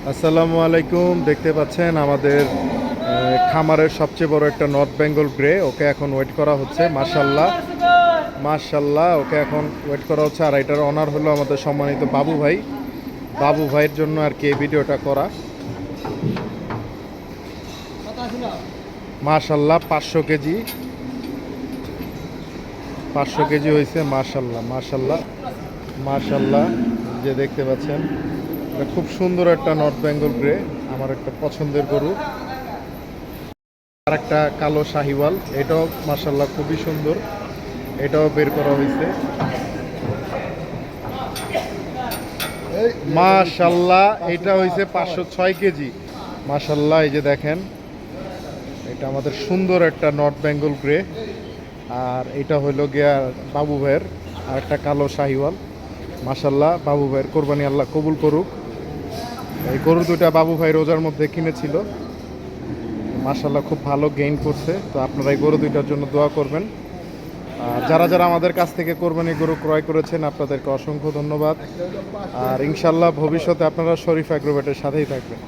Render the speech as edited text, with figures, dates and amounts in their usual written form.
আসসালামু আলাইকুম। দেখতে পাচ্ছেন আমাদের খামারের সবচেয়ে বড় একটা নর্থ বেঙ্গল গ্রে, ওকে এখন ওয়েট করা হচ্ছে। মাশাল্লাহ মাশাল্লাহ, ওকে এখন ওয়েট করা হচ্ছে। আর এটার অনার হলো আমাদের সম্মানিত বাবু ভাই। বাবু ভাইয়ের জন্য আর কি এই ভিডিওটা করা। মাশাল্লাহ 500 কেজি, 500 কেজি হয়েছে। মাশাল্লাহ মাশাল্লাহ মাশাল্লাহ, যে দেখতে পাচ্ছেন এটা খুব সুন্দর একটা নর্থ বেঙ্গল গ্রে, আমার একটা পছন্দের গরু। আর একটা কালো শাহিওয়াল, এটাও মাশাল্লাহ খুবই সুন্দর, এটাও বের করা হয়েছে। মাশাল্লাহ এটা হয়েছে 506 কেজি। মাশাল্লাহ, এই যে দেখেন এটা আমাদের সুন্দর একটা নর্থ বেঙ্গল গ্রে। আর এটা হইল গিয়া বাবু ভাইয়ের আর একটা কালো শাহিওয়াল। মাশাল্লাহ, বাবু ভাইয়ের কোরবানি আল্লাহ কবুল করুক। এই গরু দুটা বাবু ভাই রোজার মধ্যে কিনেছিল। মাশাল্লাহ খুব ভালো গেইন করছে। তো আপনারা এই গরু দুইটার জন্য দোয়া করবেন। আর যারা যারা আমাদের কাছ থেকে কোরবানি গরু ক্রয় করেছেন আপনাদেরকে অসংখ্য ধন্যবাদ। আর ইনশাল্লাহ ভবিষ্যতে আপনারা শরীফ অ্যাগ্রোভেটের সাথেই থাকবেন।